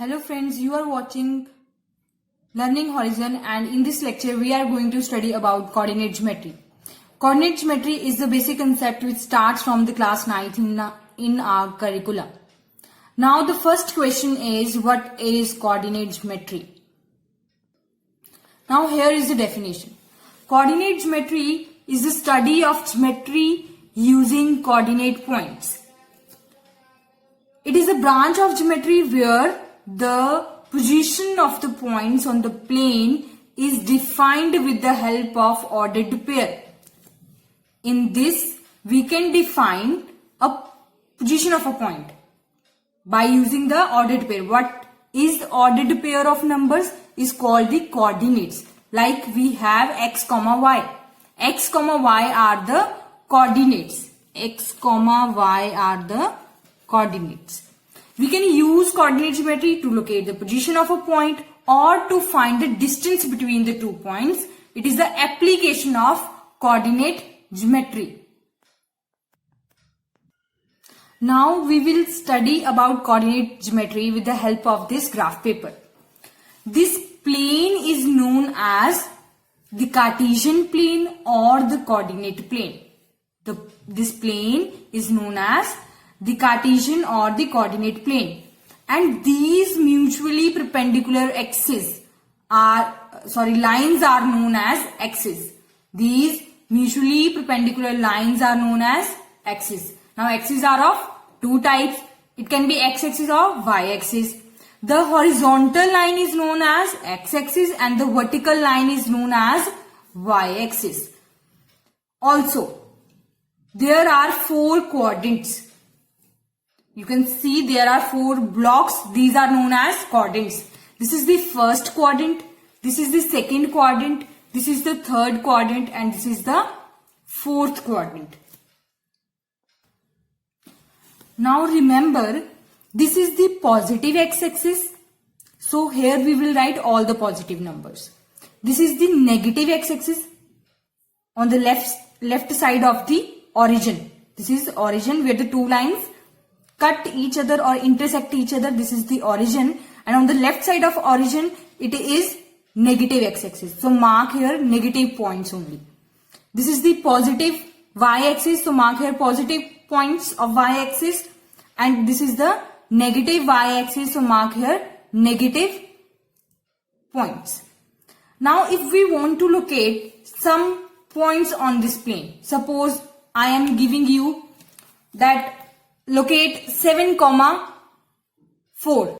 Hello friends, you are watching Learning Horizon, and in this lecture we are going to study about coordinate geometry. Coordinate geometry is the basic concept which starts from the class 9th in our curriculum. Now the first question is, what is coordinate geometry? Now here is the definition. Coordinate geometry is the study of geometry using coordinate points. It is a branch of geometry where the position of the points on the plane is defined with the help of ordered pair. In this, we can define a position of a point by using the ordered pair. What is the ordered pair of numbers is called the coordinates. Like we have x, y. X, y are the coordinates. X, y are the coordinates. We can use coordinate geometry to locate the position of a point or to find the distance between the 2 points. It is the application of coordinate geometry. Now we will study about coordinate geometry with the help of this graph paper. This plane is known as the Cartesian plane or the coordinate plane. This plane is known as the Cartesian or the coordinate plane, and these mutually perpendicular lines are known as axes. These mutually perpendicular lines are known as axes. Now axes are of two types. It can be x-axis or y-axis. The horizontal line is known as x-axis and the vertical line is known as y-axis. Also, there are 4 quadrants. You can see there are 4 blocks. These are known as quadrants. This is the first quadrant. This is the second quadrant. This is the third quadrant, and this is the fourth quadrant. Now remember, this is the positive x-axis. So here we will write all the positive numbers. This is the negative x-axis on the left side of the origin. This is origin where the 2 lines cut each other or intersect each other. This is the origin, and on the left side of origin it is negative x-axis. So mark here negative points only. This is the positive y-axis. So mark here positive points of y-axis, and this is the negative y-axis. So mark here negative points. Now if we want to locate some points on this plane, suppose I am giving you that locate 7, 4.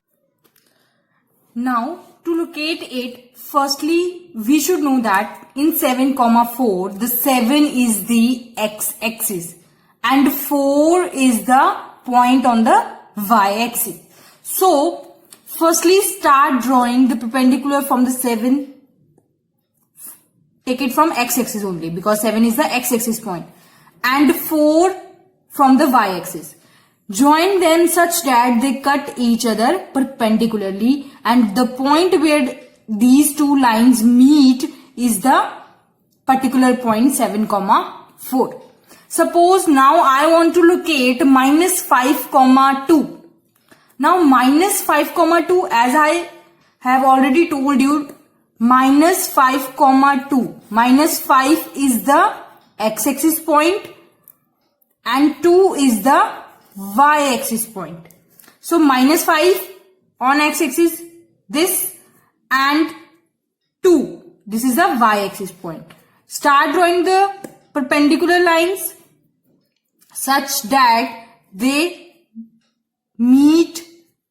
Now to locate it, firstly we should know that in 7, 4 the 7 is the x-axis and 4 is the point on the y-axis. So firstly start drawing the perpendicular from the 7. Take it from x-axis only because 7 is the x-axis point, and 4 from the y-axis. Join them such that they cut each other perpendicularly, and the point where these 2 lines meet is the particular point 7, 4. Suppose now I want to locate minus 5, 2. Now minus 5, 2, as I have already told you, minus 5, 2. Minus 5 is the x-axis point and 2 is the y-axis point. So minus 5 on x-axis, this, and 2, this is the y-axis point. Start drawing the perpendicular lines such that they meet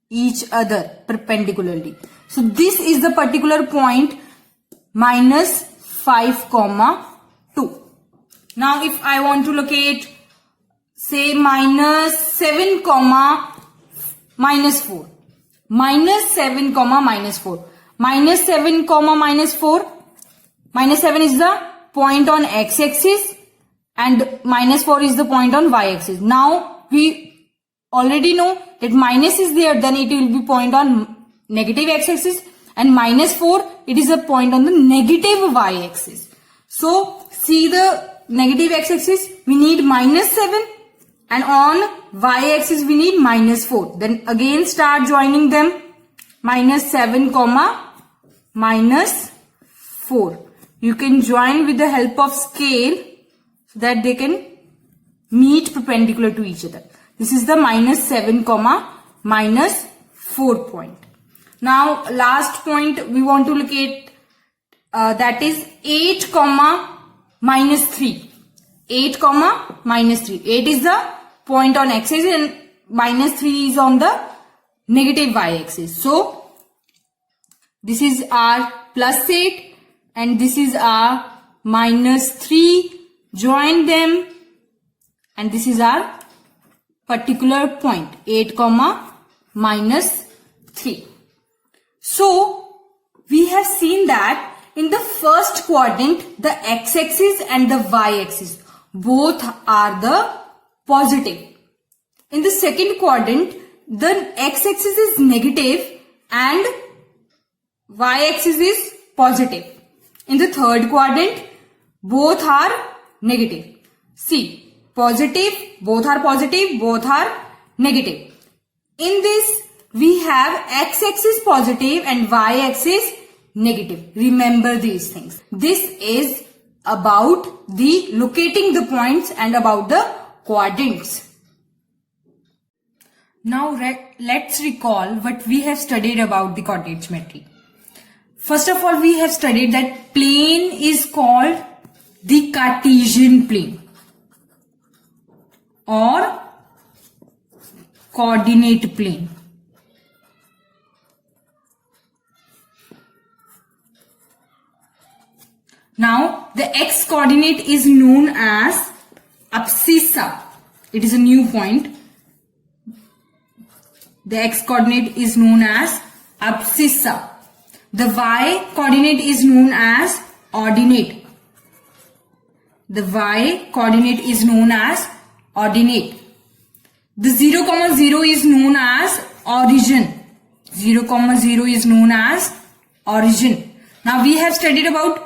each other perpendicularly. So this is the particular point minus 5, 2. Now if I want to locate say minus 7, minus 4. Minus 7, minus 4. Minus 7, minus 4. Minus 7 is the point on x-axis and minus 4 is the point on y-axis. Now we already know that minus is there, then it will be point on negative x-axis, and minus 4 it is a point on the negative y-axis. So see the negative x-axis, we need minus 7. And on y-axis we need minus 4. Then again start joining them. minus 7 comma minus 4. You can join with the help of scale so that they can meet perpendicular to each other. This is the minus 7 comma minus 4 point. Now last point we want to look at that is 8 comma minus 3. 8 comma minus 3. 8 is the point on x-axis and minus 3 is on the negative y-axis. So this is our plus 8 and this is our minus 3. Join them and this is our particular point 8 comma minus 3. So we have seen that in the first quadrant the x-axis and the y-axis both are the positive. In the second quadrant the x-axis is negative and y-axis is positive. In the third quadrant both are negative. See, positive, both are positive, both are negative. In this we have x-axis positive and y-axis negative. Remember these things. This is about the locating the points and about the quadrants. Now let's recall what we have studied about the coordinate geometry. First of all, we have studied that plane is called the Cartesian plane or coordinate plane. Now the x coordinate is known as abscissa. It is a new point. The x coordinate is known as abscissa. The y coordinate is known as ordinate. The y coordinate is known as ordinate. The 0, 0 is known as origin. 0, 0 is known as origin. Now we have studied about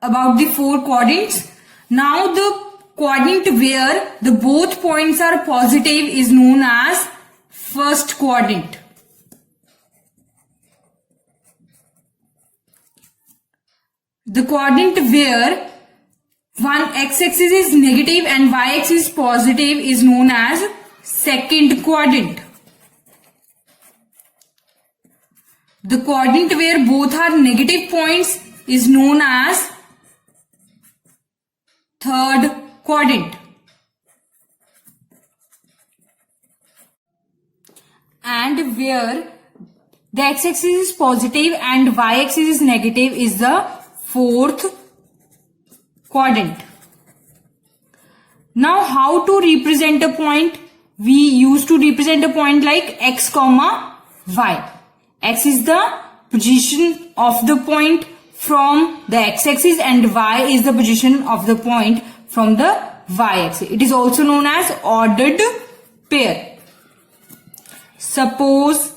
the 4 quadrants. Now the quadrant where the both points are positive is known as first quadrant. The quadrant where one x-axis is negative and y-axis is positive is known as second quadrant. The quadrant where both are negative points is known as third quadrant. And where the x-axis is positive and y-axis is negative is the fourth quadrant. Now how to represent a point? We used to represent a point like x comma y. X is the position of the point from the x-axis and y is the position of the point from the y-axis. It is also known as ordered pair. Suppose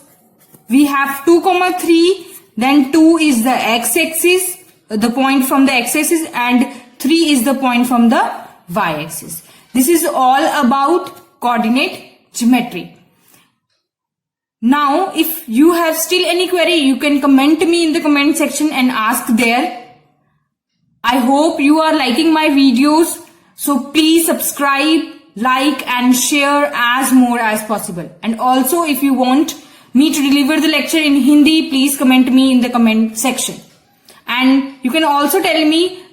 we have 2, 3, then 2 is the x-axis, the point from the x-axis, and 3 is the point from the y-axis. This is all about coordinate geometry. Now, if you have still any query, you can comment me in the comment section and ask there. I hope you are liking my videos. So please subscribe, like and share as more as possible. And also if you want me to deliver the lecture in Hindi, please comment me in the comment section. And you can also tell me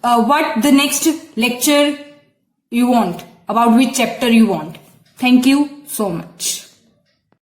what the next lecture you want, about which chapter you want. Thank you so much.